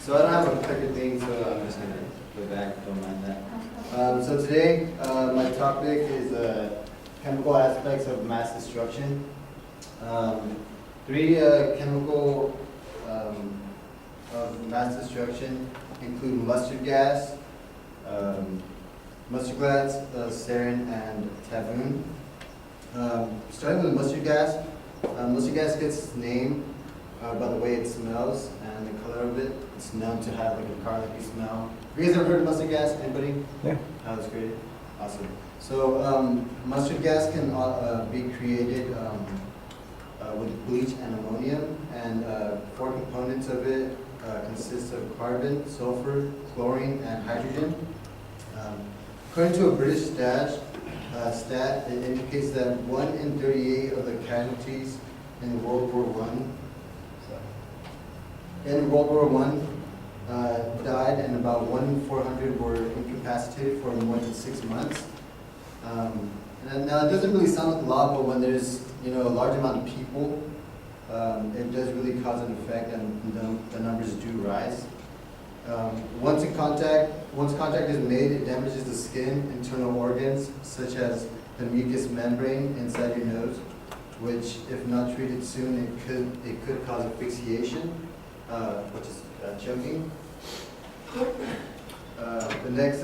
So I don't have a clicker thing, so I'm just gonna go back. Don't mind that. So today, my topic is chemical aspects of mass destruction. Three chemical of mass destruction include mustard gas, sarin, and taboon. Starting with mustard gas gets its name by the way it smells and the color of it. It's known to have like a garlicky smell. Have you guys ever heard of mustard gas? Anybody? Yeah. How it's created? Awesome. So mustard gas can be created with bleach and ammonium, and four components of it consist of carbon, sulfur, chlorine, and hydrogen. According to a British stat, it indicates that 1 in 38 of the casualties in World War I died, and about 1 in 400 were incapacitated for more than 6 months. And now it doesn't really sound like a lot, but when there's a large amount of people, it does really cause an effect, and the numbers do rise. Once contact is made, it damages the skin, internal organs, such as the mucous membrane inside your nose, which, if not treated soon, it could cause asphyxiation, which is choking. The next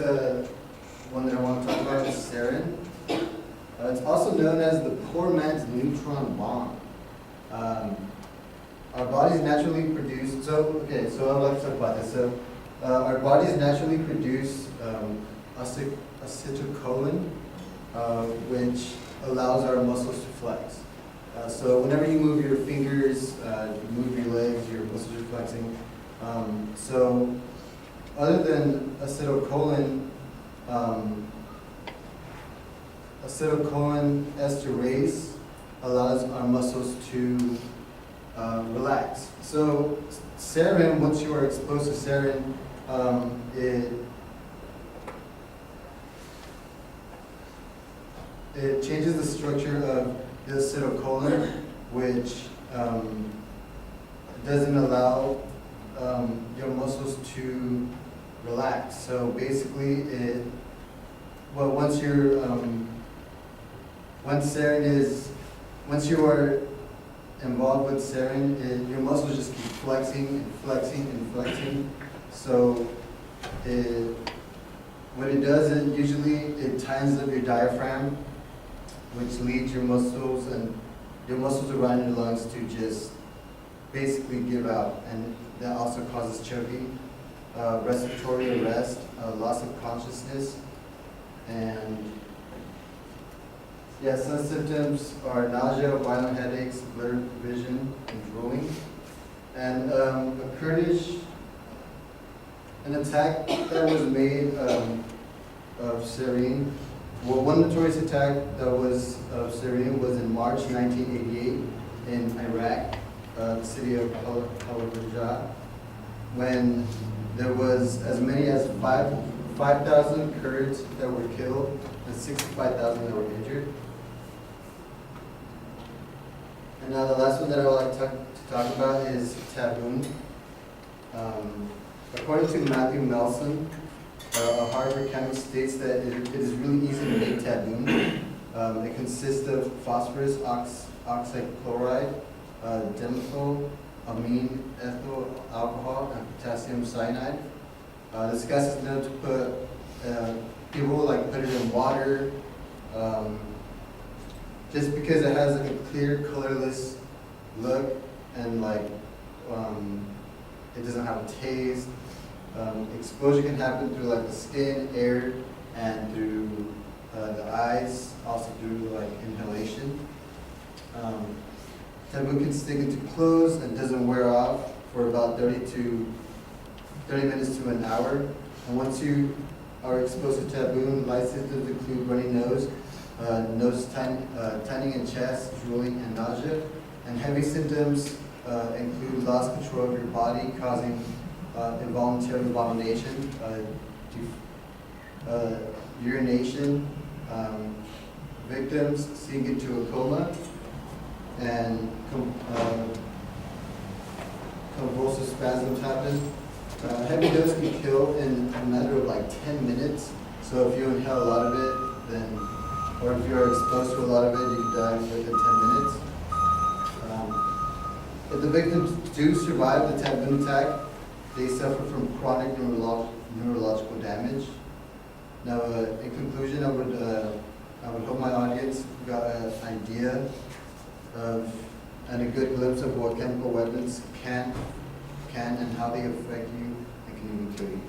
one that I want to talk about is sarin. It's also known as the poor man's neutron bomb. Our bodies naturally produce. So I'd like to talk about this. So our bodies naturally produce acetylcholine, which allows our muscles to flex. So whenever you move your fingers, you move your legs, your muscles are flexing. So other than acetylcholine esterase allows our muscles to relax. So sarin, once you are exposed to sarin, it changes the structure of the acetylcholine, which doesn't allow your muscles to relax. So basically, once you are involved with sarin, your muscles just keep flexing and flexing and flexing. So what it does is it tightens up your diaphragm, which leads your muscles around your lungs to just basically give out, and that also causes choking, respiratory arrest, loss of consciousness, and some symptoms are nausea, violent headaches, blurred vision, and drooling. And an attack that was made of sarin. Well, one notorious attack that was of sarin was in March 1988 in Iraq, the city of Fallujah, when there was as many as 5,000 Kurds that were killed and 65,000 that were injured. And now the last one that I would like to talk about is taboon. According to Matthew Melson, a Harvard chemist, states that it is really easy to make taboon. It consists of phosphorus oxide chloride, dimethyl amine ethyl alcohol, and potassium cyanide. This gas is known to people put it in water, just because it has a clear, colorless look, and it doesn't have a taste. Exposure can happen through the skin, air, and through the eyes, also through inhalation. Taboon can stick into clothes and doesn't wear off for about 30 minutes to an hour. And once you are exposed to taboon, light symptoms include runny nose, nose tightening in chest, drooling, and nausea. And heavy symptoms include loss of control of your body, causing involuntary vomitation, urination, victims sink into a coma, and convulsive spasms happen. Heavy dose can kill in a matter of like 10 minutes. So if you inhale a lot of it, then, or if you're exposed to a lot of it, you can die within 10 minutes. If the victims do survive the taboo attack, they suffer from chronic neurological damage. Now, in conclusion, I would hope my audience got an idea of and a good glimpse of what chemical weapons can and how they affect you and can even kill you.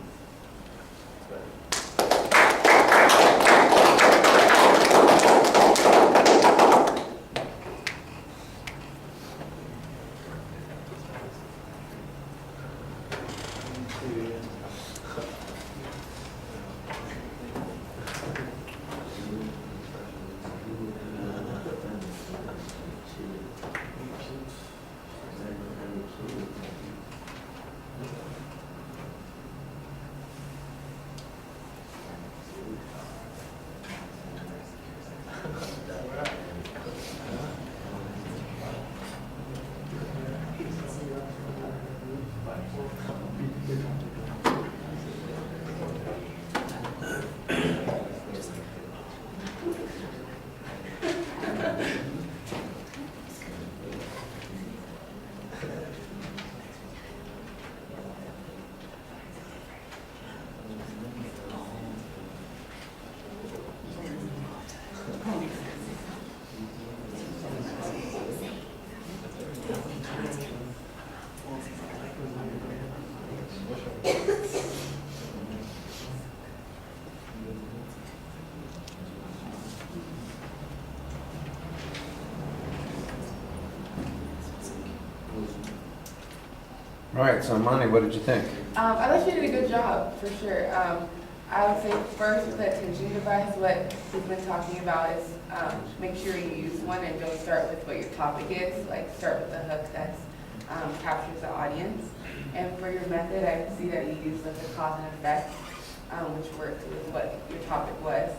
All right, so Monty, what did you think? I thought you did a good job, for sure. I would say first with the attention device, what we've been talking about is make sure you use one and don't start with what your topic is. Like start with the hook that captures the audience. And for your method, I see that you use like a cause and effect, which works with what your topic was.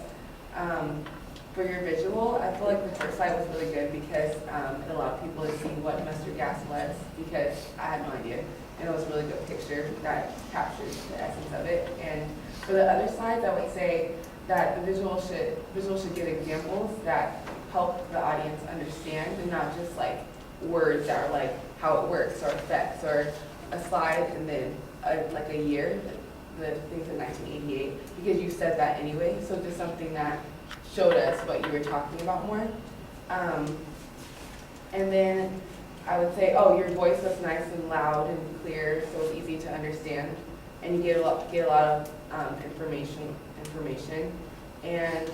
For your visual, I feel like the first slide was really good because it allowed people to see what mustard gas was, because I had no idea. And it was a really good picture that captures the essence of it. And for the other slides, I would say that the visual should give examples that help the audience understand, and not just like words that are like how it works or effects, or a slide and then like a year, the things in 1988, because you said that anyway. So just something that showed us what you were talking about more. And then I would say, oh, your voice was nice and loud and clear, so it's easy to understand, and you get a lot of information, and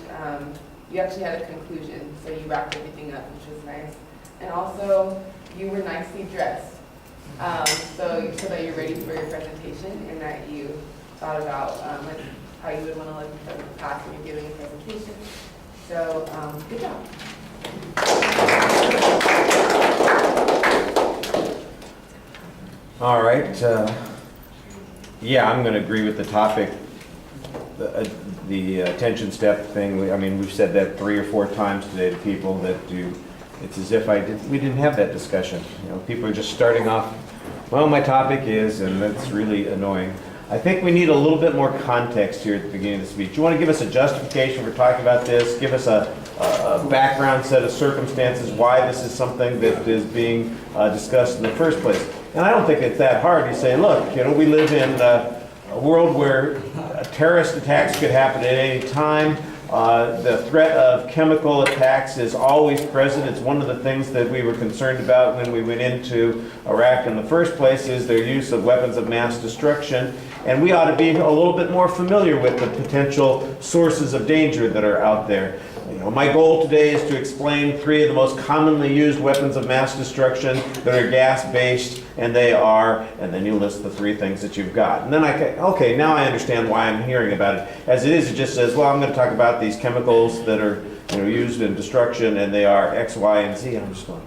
you actually had a conclusion, so you wrapped everything up, which was nice. And also, you were nicely dressed, so that you're ready for your presentation, and that you thought about like how you would want to look in front of the class when you're giving a presentation. So, good job. All right. Yeah, I'm going to agree with the topic. The attention step thing. I mean, we've said that 3 or 4 times today to people that do. It's as if we didn't have that discussion. You know, people are just starting off. Well, my topic is, and that's really annoying. I think we need a little bit more context here at the beginning of the speech. You want to give us a justification for talking about this, give us a background set of circumstances why this is something that is being discussed in the first place. And I don't think it's that hard. You say, look, you know, we live in a world where terrorist attacks could happen at any time. The threat of chemical attacks is always present. It's one of the things that we were concerned about when we went into Iraq in the first place, is their use of weapons of mass destruction. And we ought to be a little bit more familiar with the potential sources of danger that are out there. You know, my goal today is to explain 3 of the most commonly used weapons of mass destruction that are gas-based, and they are, and then you list the 3 things that you've got. And then okay, now I understand why I'm hearing about it. As it is, it just says, well, I'm going to talk about these chemicals that are, you know, used in destruction, and they are X, Y, and Z. I'm just going,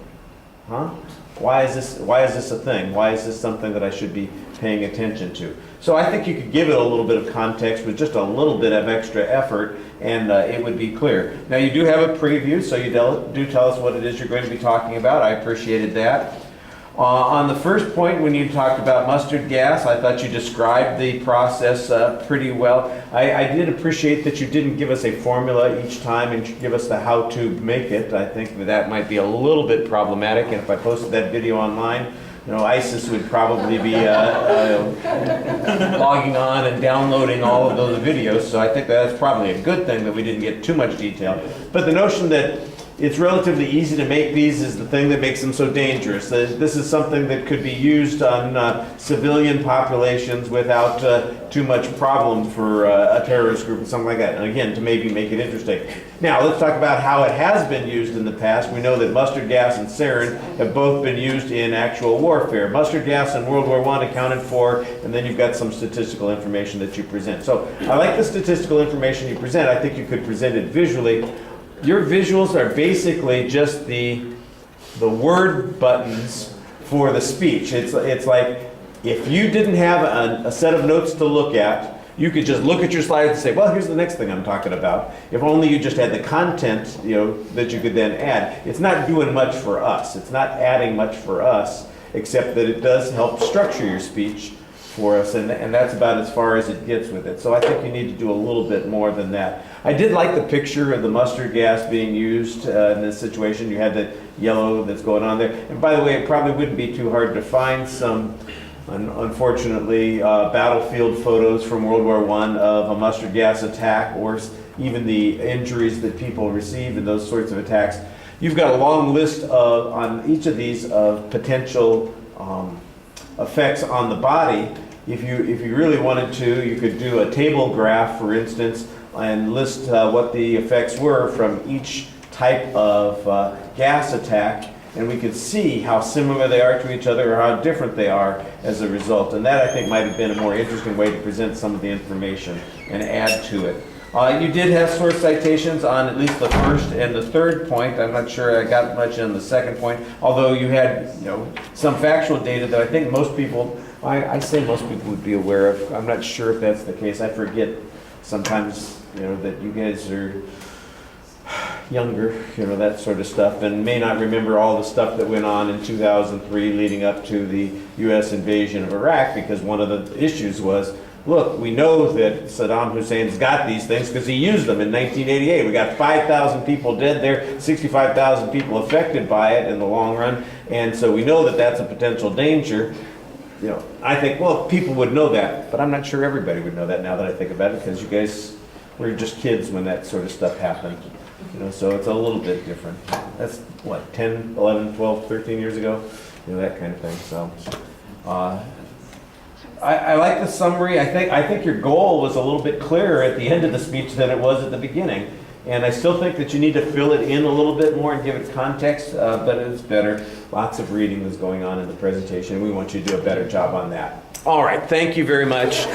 huh? Why is this a thing? Why is this something that I should be paying attention to? So I think you could give it a little bit of context with just a little bit of extra effort, and it would be clear. Now, you do have a preview, so you do tell us what it is you're going to be talking about. I appreciated that. On the first point, when you talked about mustard gas, I thought you described the process pretty well. I did appreciate that you didn't give us a formula each time and give us the how to make it. I think that might be a little bit problematic, and if I posted that video online, ISIS would probably be logging on and downloading all of those videos, so I think that's probably a good thing that we didn't get too much detail. But the notion that it's relatively easy to make these is the thing that makes them so dangerous. This is something that could be used on civilian populations without too much problem for a terrorist group and something like that. And again, to maybe make it interesting. Now, let's talk about how it has been used in the past. We know that mustard gas and sarin have both been used in actual warfare. Mustard gas in World War I accounted for, and then you've got some statistical information that you present. So I like the statistical information you present. I think you could present it visually. Your visuals are basically just the word buttons for the speech. It's like if you didn't have a set of notes to look at, you could just look at your slides and say, well, here's the next thing I'm talking about. If only you just had the content, that you could then add. It's not doing much for us. It's not adding much for us, except that it does help structure your speech for us, and that's about as far as it gets with it. So I think you need to do a little bit more than that. I did like the picture of the mustard gas being used in this situation. You had the yellow that's going on there. And by the way, it probably wouldn't be too hard to find some, unfortunately, battlefield photos from World War I of a mustard gas attack, or even the injuries that people receive in those sorts of attacks. You've got a long list on each of these of potential effects on the body. If you really wanted to, you could do a table graph, for instance, and list what the effects were from each type of gas attack, and we could see how similar they are to each other or how different they are as a result. And that, I think, might have been a more interesting way to present some of the information and add to it. You did have source citations on at least the first and the third point. I'm not sure I got much on the second point, although you had some factual data that I think most people, I say most people would be aware of. I'm not sure if that's the case. I forget sometimes that you guys are younger, that sort of stuff, and may not remember all the stuff that went on in 2003 leading up to the U.S. invasion of Iraq, because one of the issues was, look, we know that Saddam Hussein's got these things because he used them in 1988. We got 5,000 people dead there, 65,000 people affected by it in the long run, and so we know that that's a potential danger. I think, well, people would know that, but I'm not sure everybody would know that now that I think about it, because you guys were just kids when that sort of stuff happened. So it's a little bit different. That's what, 10, 11, 12, 13 years ago? That kind of thing. So I like the summary. I think your goal was a little bit clearer at the end of the speech than it was at the beginning. And I still think that you need to fill it in a little bit more and give it context, but it's better. Lots of reading was going on in the presentation. We want you to do a better job on that. All right, thank you very much.